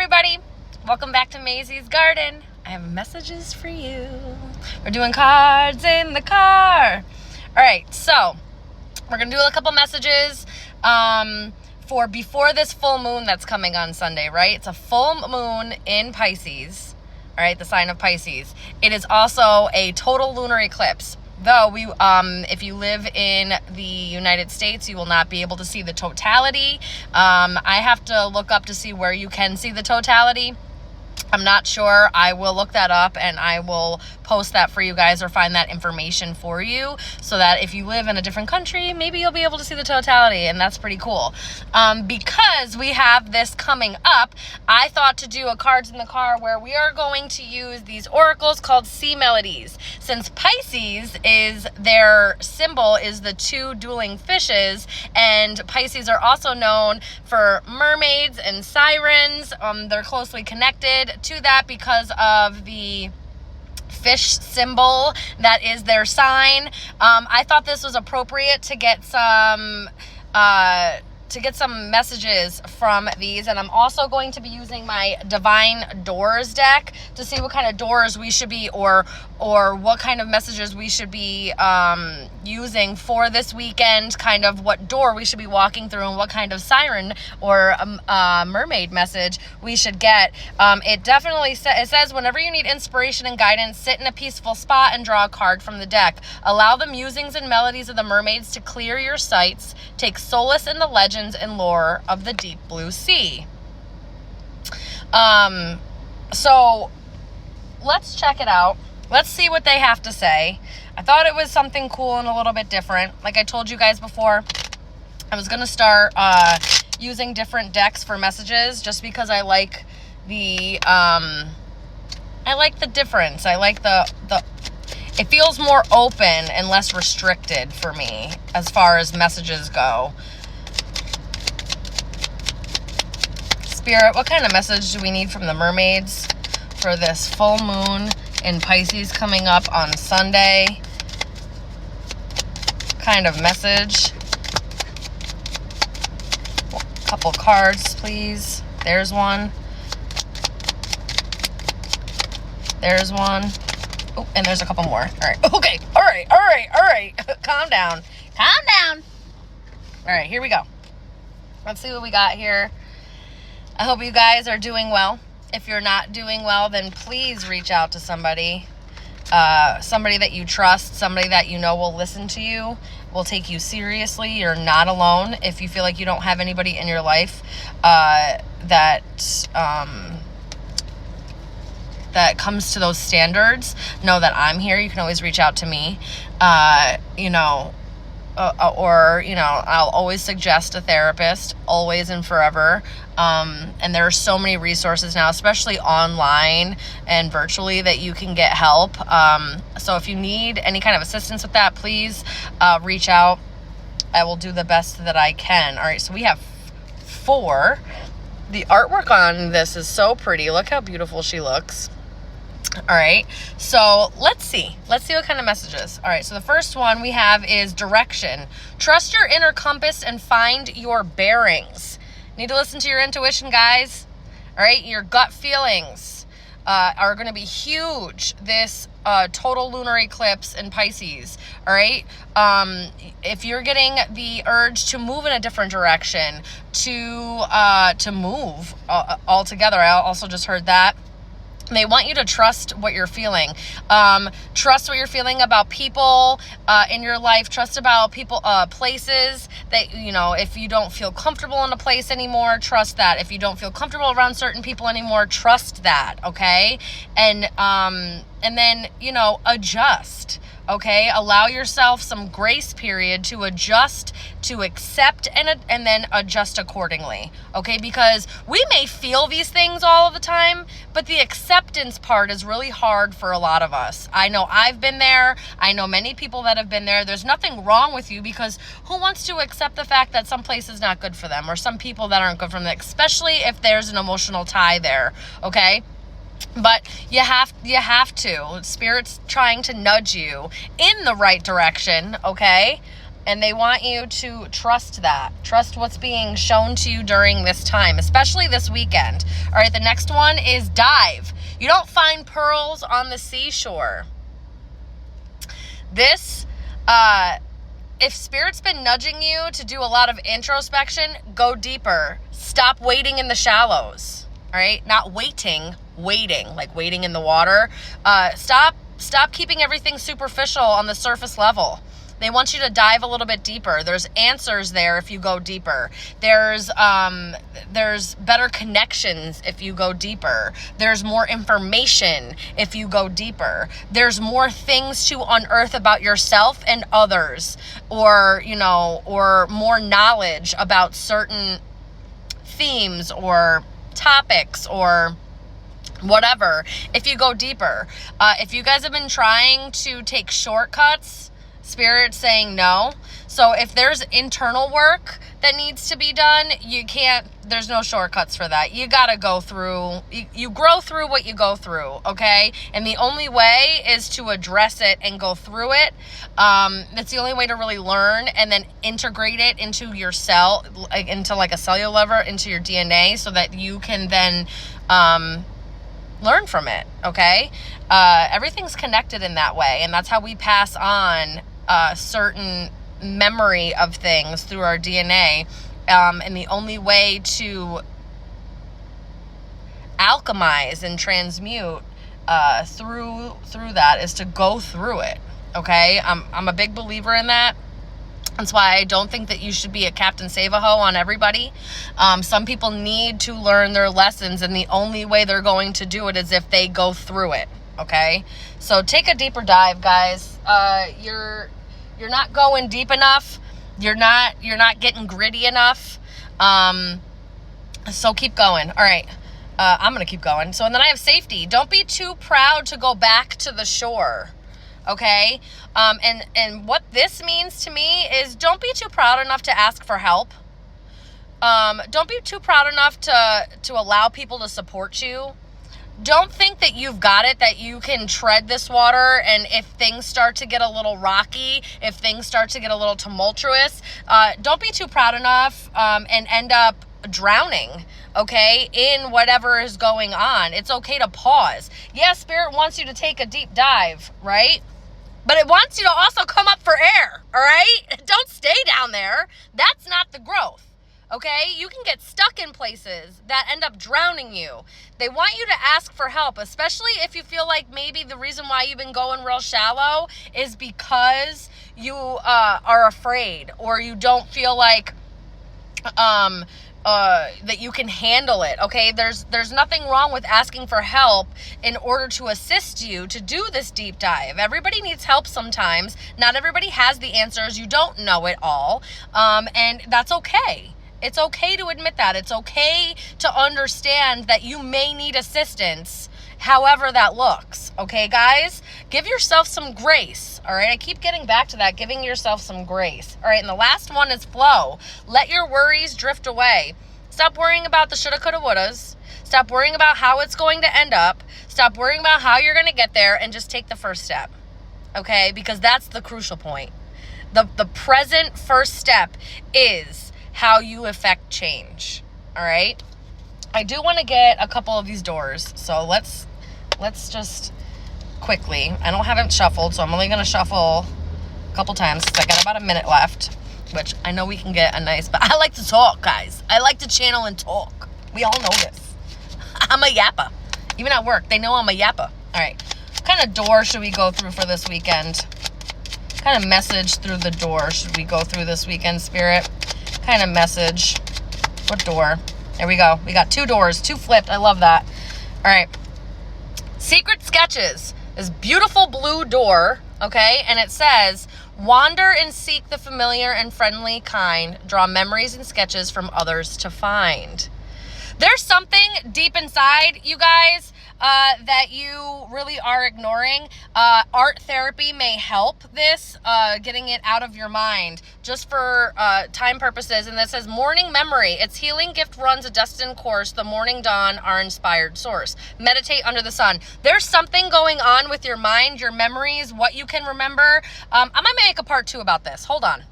everybody. Welcome back to Maisie's Garden. I have messages for you. We're doing cards in the car. All right, so we're going to do a couple messages for before this full moon that's coming on Sunday, right? It's a full moon in Pisces, all right, the sign of Pisces. It is also a total lunar eclipse. Though if you live in the United States, you will not be able to see the totality. I have to look up to see where you can see the totality. I'm not sure. I will look that up and I will post that for you guys or find that information for you so that if you live in a different country, maybe you'll be able to see the totality, and that's pretty cool. Because we have this coming up, I thought to do a cards in the car where we are going to use these oracles called sea melodies. Since Pisces is their symbol is the two dueling fishes, and Pisces are also known for mermaids and sirens. They're closely connected to that because of the fish symbol that is their sign. I thought this was appropriate to get some messages from these, and I'm also going to be using my Divine Doors deck to see what kind of doors we should be or what kind of messages we should be using for this weekend, kind of what door we should be walking through and what kind of siren or mermaid message we should get. It definitely it says whenever you need inspiration and guidance, sit in a peaceful spot and draw a card from the deck. Allow the musings and melodies of the mermaids to clear your sights. Take solace in the legends and lore of the deep blue sea. So let's check it out. Let's see what they have to say. I thought it was something cool and a little bit different. Like I told you guys before, I was going to start using different decks for messages just because I like the difference. I like the it feels more open and less restricted for me as far as messages go. Spirit, what kind of message do we need from the mermaids for this full moon in Pisces coming up on Sunday? Kind of message. A couple cards, please. There's one. There's one. Oh, and there's a couple more. All right. Okay. All right. Calm down. All right, here we go. Let's see what we got here. I hope you guys are doing well. If you're not doing well, then please reach out to somebody. Somebody that you trust, somebody that you know will listen to you, will take you seriously. You're not alone. If you feel like you don't have anybody in your life that comes to those standards, know that I'm here. You can always reach out to me. I'll always suggest a therapist, always and forever. And there are so many resources now, especially online and virtually, that you can get help. So if you need any kind of assistance with that, please reach out. I will do the best that I can. All right, so we have 4. The artwork on this is so pretty. Look how beautiful she looks. All right, so let's see what kind of messages. All right, so the first one we have is direction. Trust your inner compass and find your bearings. Need to listen to your intuition, guys. All right, your gut feelings are going to be huge this total lunar eclipse in Pisces. All right, if you're getting the urge to move in a different direction, to move altogether, I also just heard that. They want you to trust what you're feeling. Trust what you're feeling about people in your life. Trust about people, places that, if you don't feel comfortable in a place anymore, trust that. If you don't feel comfortable around certain people anymore, trust that, okay? And then, adjust. Okay, allow yourself some grace period to adjust, to accept, and then adjust accordingly. Okay, because we may feel these things all of the time, but the acceptance part is really hard for a lot of us. I know I've been there. I know many people that have been there. There's nothing wrong with you, because who wants to accept the fact that some place is not good for them, or some people that aren't good for them, especially if there's an emotional tie there. Okay. But you have to. Spirit's trying to nudge you in the right direction, okay? And they want you to trust that. Trust what's being shown to you during this time, especially this weekend. All right, the next one is dive. You don't find pearls on the seashore. This, if Spirit's been nudging you to do a lot of introspection, go deeper. Stop waiting in the shallows. All right, not waiting, like waiting in the water. Stop keeping everything superficial on the surface level. They want you to dive a little bit deeper. There's answers there if you go deeper. There's better connections if you go deeper. There's more information if you go deeper. There's more things to unearth about yourself and others, or more knowledge about certain themes or topics or whatever if you go deeper. If you guys have been trying to take shortcuts, Spirit's saying no. So if there's internal work that needs to be done, there's no shortcuts for that. You gotta go through, you grow through what you go through, okay? And the only way is to address it and go through it. That's the only way to really learn and then integrate it into your cell, into like a cellular level, into your DNA, so that you can then learn from it, okay? Everything's connected in that way, and that's how we pass on certain memory of things through our DNA. And the only way to alchemize and transmute through that is to go through it, okay? I'm a big believer in that. That's why I don't think that you should be a Captain Save-A-Ho on everybody. Some people need to learn their lessons, and the only way they're going to do it is if they go through it, okay? So take a deeper dive, guys. You're not going deep enough. You're not getting gritty enough. So keep going. All right. I'm going to keep going. So, and then I have safety. Don't be too proud to go back to the shore. Okay? And what this means to me is don't be too proud enough to ask for help. Don't be too proud enough to allow people to support you. Don't think that you've got it, that you can tread this water, and if things start to get a little rocky, if things start to get a little tumultuous, don't be too proud enough and end up drowning, okay, in whatever is going on. It's okay to pause. Yeah, Spirit wants you to take a deep dive, right? But it wants you to also come up for air, all right? Don't stay down there. That's not the growth. Okay, you can get stuck in places that end up drowning you. They want you to ask for help, especially if you feel like maybe the reason why you've been going real shallow is because you are afraid, or you don't feel like that you can handle it. Okay, there's nothing wrong with asking for help in order to assist you to do this deep dive. Everybody needs help sometimes. Not everybody has the answers. You don't know it all, and that's okay. It's okay to admit that. It's okay to understand that you may need assistance, however that looks. Okay, guys? Give yourself some grace, all right? I keep getting back to that, giving yourself some grace. All right, and the last one is flow. Let your worries drift away. Stop worrying about the shoulda, coulda, wouldas. Stop worrying about how it's going to end up. Stop worrying about how you're going to get there, and just take the first step, okay? Because that's the crucial point. The present first step is how you affect change. All right. I do want to get a couple of these doors. So let's just quickly, I don't have it shuffled, so I'm only going to shuffle a couple times because I got about a minute left, which I know we can get a nice, but I like to talk, guys. I like to channel and talk. We all know this. I'm a yapper. Even at work, they know I'm a yapper. All right. What kind of door should we go through for this weekend? What kind of message through the door should we go through this weekend, Spirit? Kind of message. What door? There we go. We got 2 doors, 2 flipped. I love that. All right. Secret Sketches. This beautiful blue door, okay? And it says, wander and seek the familiar and friendly kind. Draw memories and sketches from others to find. There's something deep inside, you guys, that you really are ignoring. Art therapy may help this, getting it out of your mind just for time purposes. And this says morning memory. Its healing gift runs a destined course. The morning dawn, our inspired source. Meditate under the sun. There's something going on with your mind, your memories, what you can remember. I might make a part 2 about this. Hold on.